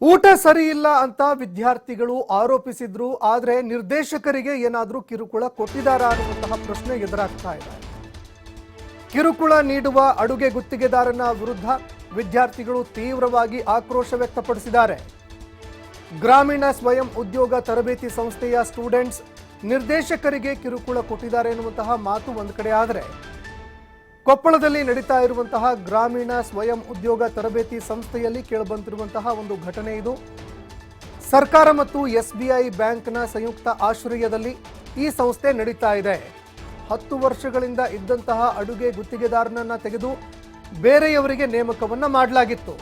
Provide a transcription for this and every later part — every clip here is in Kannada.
ಊಟ ಸರಿ ಇಲ್ಲ ಅಂತ ವಿದ್ಯಾರ್ಥಿಗಳು ಆರೋಪಿಸಿದ್ರು. ಆದರೆ ನಿರ್ದೇಶಕರಿಗೆ ಏನಾದರೂ ಕಿರುಕುಳ ಕೊಟ್ಟಿದ್ದಾರಾ ಅನ್ನುವಂತಹ ಪ್ರಶ್ನೆ ಎದುರಾಗ್ತಾ ಇದೆ. ಕಿರುಕುಳ ನೀಡುವ ಅಡುಗೆ ಗುತ್ತಿಗೆದಾರನ ವಿರುದ್ಧ ವಿದ್ಯಾರ್ಥಿಗಳು ತೀವ್ರವಾಗಿ ಆಕ್ರೋಶ ವ್ಯಕ್ತಪಡಿಸಿದ್ದಾರೆ. ಗ್ರಾಮೀಣ ಸ್ವಯಂ ಉದ್ಯೋಗ ತರಬೇತಿ ಸಂಸ್ಥೆಯ ಸ್ಟೂಡೆಂಟ್ಸ್ ನಿರ್ದೇಶಕರಿಗೆ ಕಿರುಕುಳ ಕೊಟ್ಟಿದ್ದಾರೆ ಎನ್ನುವಂತಹ ಮಾತು ಒಂದು ಕಡೆ ಆದರೆ, ಕೊಪ್ಪಳದಲ್ಲಿ ನಡೀತಾ ಇರುವಂತಹ ಗ್ರಾಮೀಣ ಸ್ವಯಂ ಉದ್ಯೋಗ ತರಬೇತಿ ಸಂಸ್ಥೆಯಲ್ಲಿ ಕೇಳಿಬಂದಿರುವಂತಹ ಒಂದು ಘಟನೆ ಇದು. ಸರ್ಕಾರ ಮತ್ತು ಎಸ್ಬಿಐ ಬ್ಯಾಂಕ್ನ ಸಂಯುಕ್ತ ಆಶ್ರಯದಲ್ಲಿ ಈ ಸಂಸ್ಥೆ ನಡೀತಾ ಇದೆ. 10 ವರ್ಷಗಳಿಂದ ಇದ್ದಂತಹ ಅಡುಗೆ ಗುತ್ತಿಗೆದಾರನನ್ನ ತೆಗೆದು ಬೇರೆಯವರಿಗೆ ನೇಮಕವನ್ನ ಮಾಡಲಾಗಿತ್ತು.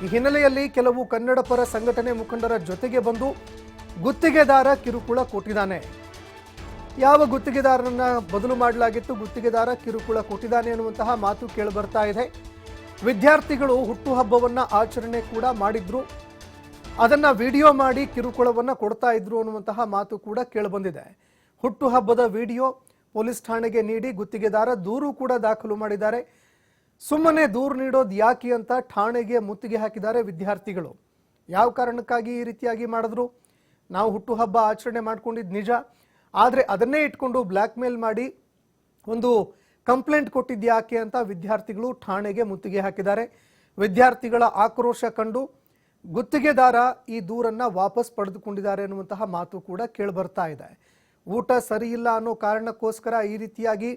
ಈ ಹಿನ್ನೆಲೆಯಲ್ಲಿ ಕೆಲವು ಕನ್ನಡ ಪರ ಸಂಘಟನೆ ಮುಖಂಡರ ಜೊತೆಗೆ ಬಂದು ಗುತ್ತಿಗೆದಾರ ಕಿರುಕುಳ ಕೊಟ್ಟಿದ್ದಾನೆ. ಯಾವ ಗುತ್ತಿಗೆದಾರನನ್ನ ಬದಲು ಮಾಡಲಾಗಿತ್ತು, ಗುತ್ತಿಗೆದಾರ ಕಿರುಕುಳ ಕೊಟ್ಟಿದ್ದಾನೆ ಅನ್ನುವಂತಹ ಮಾತು ಕೇಳಿಬರ್ತಾ ಇದೆ. ವಿದ್ಯಾರ್ಥಿಗಳು ಹುಟ್ಟುಹಬ್ಬವನ್ನ ಆಚರಣೆ ಕೂಡ ಮಾಡಿದ್ರು, ಅದನ್ನ ವಿಡಿಯೋ ಮಾಡಿ ಕಿರುಕುಳವನ್ನ ಕೊಡ್ತಾ ಇದ್ರು ಅನ್ನುವಂತಹ ಮಾತು ಕೂಡ ಕೇಳಿಬಂದಿದೆ. ಹುಟ್ಟುಹಬ್ಬದ ವಿಡಿಯೋ ಪೊಲೀಸ್ ಠಾಣೆಗೆ ನೀಡಿ ಗುತ್ತಿಗೆದಾರ ದೂರು ಕೂಡ ದಾಖಲು ಮಾಡಿದ್ದಾರೆ. ಸುಮ್ಮನೆ ದೂರು ನೀಡೋದು ಯಾಕೆ ಅಂತ ಠಾಣೆಗೆ ಮುತ್ತಿಗೆ ಹಾಕಿದ್ದಾರೆ ವಿದ್ಯಾರ್ಥಿಗಳು. ಯಾವ ಕಾರಣಕ್ಕಾಗಿ ಈ ರೀತಿಯಾಗಿ ಮಾಡಿದ್ರು? ನಾವು ಹುಟ್ಟುಹಬ್ಬ ಆಚರಣೆ ಮಾಡ್ಕೊಂಡಿದ್ದು ನಿಜ, ಆದರೆ ಅದನ್ನೇ ಇಟ್ಕೊಂಡು ಬ್ಲ್ಯಾಕ್ ಮೇಲ್ ಮಾಡಿ ಒಂದು ಕಂಪ್ಲೇಂಟ್ ಕೊಟ್ಟಿದ್ಯಾಕೆ ಅಂತ ವಿದ್ಯಾರ್ಥಿಗಳು ಠಾಣೆಗೆ ಮುತ್ತಿಗೆ ಹಾಕಿದ್ದಾರೆ. ವಿದ್ಯಾರ್ಥಿಗಳ ಆಕ್ರೋಶ ಕಂಡು ಗುತ್ತಿಗೆದಾರ ಈ ದೂರನ್ನ ವಾಪಸ್ ಪಡೆದುಕೊಂಡಿದ್ದಾರೆ ಅನ್ನುವಂತಹ ಮಾತು ಕೂಡ ಕೇಳಿಬರ್ತಾ ಇದೆ. ಊಟ ಸರಿ ಇಲ್ಲ ಅನ್ನೋ ಕಾರಣಕ್ಕೋಸ್ಕರ ಈ ರೀತಿಯಾಗಿ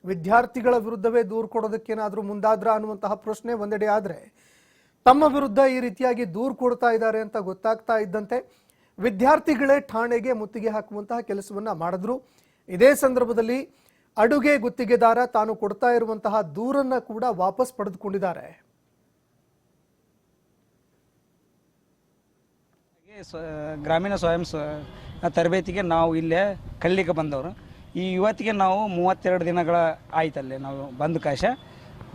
ವಿದ್ಯಾರ್ಥಿಗಳ ವಿರುದ್ಧವೇ ದೂರು ಕೊಡೋದಕ್ಕೇನಾದರೂ ಮುಂದಾದ್ರ ಅನ್ನುವಂತಹ ಪ್ರಶ್ನೆ ಒಂದೆಡೆ ಆದರೆ, ತಮ್ಮ ವಿರುದ್ಧ ಈ ರೀತಿಯಾಗಿ ದೂರು ಕೊಡ್ತಾ ಇದ್ದಾರೆ ಅಂತ ಗೊತ್ತಾಗ್ತಾ ಇದ್ದಂತೆ ವಿದ್ಯಾರ್ಥಿಗಳೇ ಠಾಣೆಗೆ ಮುತ್ತಿಗೆ ಹಾಕುವಂತಹ ಕೆಲಸವನ್ನ ಮಾಡಿದ್ರು. ಇದೇ ಸಂದರ್ಭದಲ್ಲಿ ಅಡುಗೆ ಗುತ್ತಿಗೆದಾರ ತಾನು ಕೊಡ್ತಾ ಇರುವಂತಹ ದೂರನ್ನ ಕೂಡ ವಾಪಸ್ ಪಡೆದುಕೊಂಡಿದ್ದಾರೆ. ಗ್ರಾಮೀಣ ಸ್ವಯಂ ತರಬೇತಿಗೆ ನಾವು ಇಲ್ಲೇ ಕಲಿಲಿಕ್ಕೆ ಬಂದವರು. ಈ ಇವತ್ತಿಗೆ ನಾವು 32 ದಿನಗಳ ಆಯ್ತಲ್ಲೇ ನಾವು ಬಂದು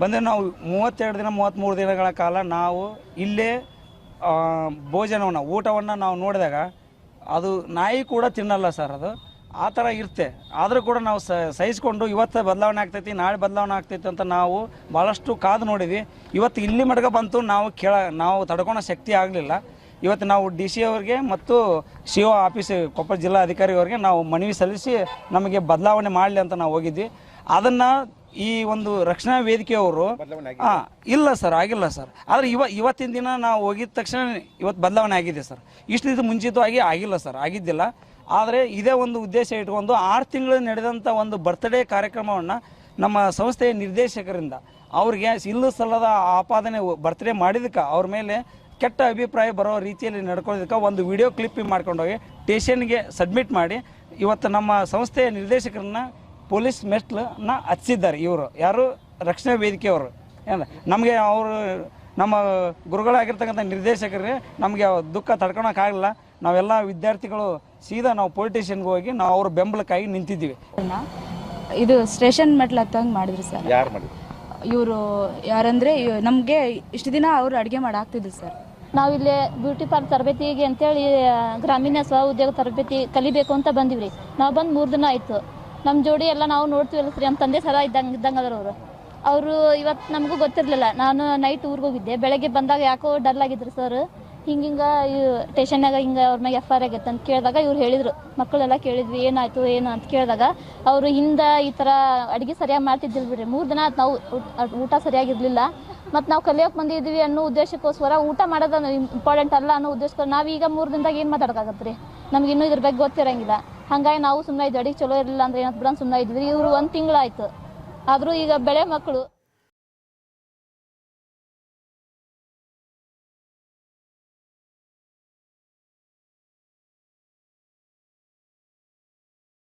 ಬಂದರೆ ನಾವು 32 ದಿನ 33 ದಿನಗಳ ಕಾಲ ನಾವು ಇಲ್ಲೇ ಭೋಜನವನ್ನು ಊಟವನ್ನು ನಾವು ನೋಡಿದಾಗ ಅದು ನಾಯಿ ಕೂಡ ತಿನ್ನಲ್ಲ ಸರ್. ಅದು ಆ ಥರ ಇರುತ್ತೆ. ಆದರೂ ಕೂಡ ನಾವು ಸಹಿಸ್ಕೊಂಡು ಇವತ್ತು ಬದಲಾವಣೆ ಆಗ್ತೈತಿ, ನಾಳೆ ಬದಲಾವಣೆ ಆಗ್ತೈತಿ ಅಂತ ನಾವು ಭಾಳಷ್ಟು ಕಾದು ನೋಡಿದ್ವಿ. ಇವತ್ತು ಇಲ್ಲಿ ಮಡ್ಗ ಬಂತು, ನಾವು ತಡ್ಕೊಳೋ ಶಕ್ತಿ ಆಗಲಿಲ್ಲ. ಇವತ್ತು ನಾವು DC ಅವ್ರಿಗೆ ಮತ್ತು CO ಆಫೀಸ್ ಕೊಪ್ಪಳ ಜಿಲ್ಲಾ ಅಧಿಕಾರಿ ಅವರಿಗೆ ನಾವು ಮನವಿ ಸಲ್ಲಿಸಿ ನಮಗೆ ಬದಲಾವಣೆ ಮಾಡಲಿ ಅಂತ ನಾವು ಹೋಗಿದ್ವಿ. ಅದನ್ನು ಈ ಒಂದು ರಕ್ಷಣಾ ವೇದಿಕೆಯವರು ಇಲ್ಲ ಸರ್, ಆಗಿಲ್ಲ ಸರ್. ಆದರೆ ಇವತ್ತಿನ ದಿನ ನಾವು ಹೋಗಿದ ತಕ್ಷಣ ಇವತ್ತು ಬದಲಾವಣೆ ಆಗಿದೆ ಸರ್. ಇಷ್ಟು ಮುಂಚಿತವಾಗಿ ಆಗಿಲ್ಲ ಸರ್, ಆಗಿದ್ದಿಲ್ಲ. ಆದರೆ ಇದೇ ಒಂದು ಉದ್ದೇಶ ಇಟ್ಕೊಂಡು 6 ತಿಂಗಳು ನಡೆದಂಥ ಒಂದು ಬರ್ತ್ಡೇ ಕಾರ್ಯಕ್ರಮವನ್ನು ನಮ್ಮ ಸಂಸ್ಥೆಯ ನಿರ್ದೇಶಕರಿಂದ ಅವ್ರಿಗೆ ಇಲ್ಲೂ ಸಲ್ಲದ ಆಪಾದನೆ ಬರ್ತ್ಡೇ ಮಾಡಿದಕ್ಕೆ ಅವ್ರ ಮೇಲೆ ಕೆಟ್ಟ ಅಭಿಪ್ರಾಯ ಬರೋ ರೀತಿಯಲ್ಲಿ ನಡ್ಕೊಳ್ಳೋದಕ್ಕೆ ಒಂದು ವಿಡಿಯೋ ಕ್ಲಿಪ್ಪಿಂಗ್ ಮಾಡ್ಕೊಂಡೋಗಿ ಸ್ಟೇಷನ್ಗೆ ಸಬ್ಮಿಟ್ ಮಾಡಿ ಇವತ್ತು ನಮ್ಮ ಸಂಸ್ಥೆಯ ನಿರ್ದೇಶಕರನ್ನ ಪೊಲೀಸ್ ಮೆಟ್ಲನ್ನ ಹಚ್ಚಿದ್ದಾರೆ. ಇವರು ಯಾರು? ರಕ್ಷಣಾ ವೇದಿಕೆಯವರು. ನಮಗೆ ಅವರು ನಮ್ಮ ಗುರುಗಳಾಗಿರ್ತಕ್ಕಂಥ ನಿರ್ದೇಶಕರಿಗೆ ನಮಗೆ ದುಃಖ ತಡ್ಕೊಳಕ್ಕಾಗಲ್ಲ. ನಾವೆಲ್ಲ ವಿದ್ಯಾರ್ಥಿಗಳು ಸೀದಾ ನಾವು ಪೊಲೀಸ್ ಸ್ಟೇಷನ್ಗೆ ಹೋಗಿ ನಾವು ಅವ್ರ ಬೆಂಬಲಕ್ಕಾಗಿ ನಿಂತಿದ್ದೀವಿ. ಇದು ಸ್ಟೇಷನ್ ಮೆಟ್ಲು ಹತ್ತಂಗೆ ಮಾಡಿದ್ರು ಸರ್. ಯಾರು ಮಾಡಿದ್ರು? ಇವರು ಯಾರಂದರೆ ನಮಗೆ ಇಷ್ಟು ದಿನ ಅವರು ಅಡುಗೆ ಮಾಡಾಕ್ತಿದ್ರು ಸರ್. ನಾವಿಲ್ಲಿ ಬ್ಯೂಟಿ ಪಾರ್ಲರ್ ತರಬೇತಿಗೆ ಅಂತೇಳಿ ಗ್ರಾಮೀಣ ಸ್ವ ಉದ್ಯೋಗ ತರಬೇತಿ ಕಲಿಬೇಕು ಅಂತ ಬಂದಿವ್ರಿ. ನಾವು ಬಂದು 3 ದಿನ ಆಯಿತು. ನಮ್ಮ ಜೋಡಿ ಎಲ್ಲ ನಾವು ನೋಡ್ತೀವಲ್ಲ ಸರಿ, ನಮ್ಮ ತಂದೆ ಸರ ಇದ್ದಂಗೆ ಅದರ ಅವರು ಇವತ್ತು ನಮಗೂ ಗೊತ್ತಿರಲಿಲ್ಲ. ನಾನು ನೈಟ್ ಊರಿಗೆ ಹೋಗಿದ್ದೆ. ಬೆಳಗ್ಗೆ ಬಂದಾಗ ಯಾಕೋ ಡಲ್ ಆಗಿದ್ರು ಸರ್. ಹಿಂಗೆ ಸ್ಟೇಷನ್ನಾಗ ಹಿಂಗೆ ಅವ್ರ ಮ್ಯಾಗೆ FIR ಆಗೈತೆ ಅಂತ ಕೇಳಿದಾಗ ಇವ್ರು ಹೇಳಿದರು. ಮಕ್ಕಳೆಲ್ಲ ಕೇಳಿದ್ವಿ ಏನಾಯಿತು ಏನು ಅಂತ ಕೇಳಿದಾಗ ಅವರು ಹಿಂದೆ ಈ ಥರ ಅಡುಗೆ ಸರಿಯಾಗಿ ಮಾಡ್ತಿದ್ದಿಲ್ಲ ಬಿಡ್ರಿ. 3 ದಿನ ನಾವು ಊಟ ಸರಿಯಾಗಿರಲಿಲ್ಲ. ಮತ್ತು ನಾವು ಕಲಿಯೋಕೆ ಬಂದಿದ್ವಿ ಅನ್ನೋ ಉದ್ದೇಶಕ್ಕೋಸ್ಕರ ಊಟ ಮಾಡೋದು ಇಂಪಾರ್ಟೆಂಟ್ ಅಲ್ಲ ಅನ್ನೋ ಉದ್ದೇಶಕ್ಕೋಸ್ಕರ ನಾವೀಗ 3 ದಿನದಾಗ ಏನು ಮಾತಾಡೋಕ್ಕಾಗತ್ತೆ ರೀ? ನಮ್ಗೆ ಇನ್ನೂ ಇದ್ರ ಬಗ್ಗೆ ಗೊತ್ತಿರೋಂಗಿಲ್ಲ. ಹಾಗಾಗಿ ನಾವು ಸುಮ್ಮನೆ ಇದ್ವಿ. ಅಡುಗೆ ಚಲೋ ಇರಲಿಲ್ಲ ಅಂದರೆ ಏನಾದ್ರು ಬಿಡೋಣ ಸುಮ್ಮನೆ ಇದ್ವಿ. ಇವರು 1 ತಿಂಗಳಾಯ್ತು. ಆದರೂ ಈಗ ಬೆಳೆ ಮಕ್ಕಳು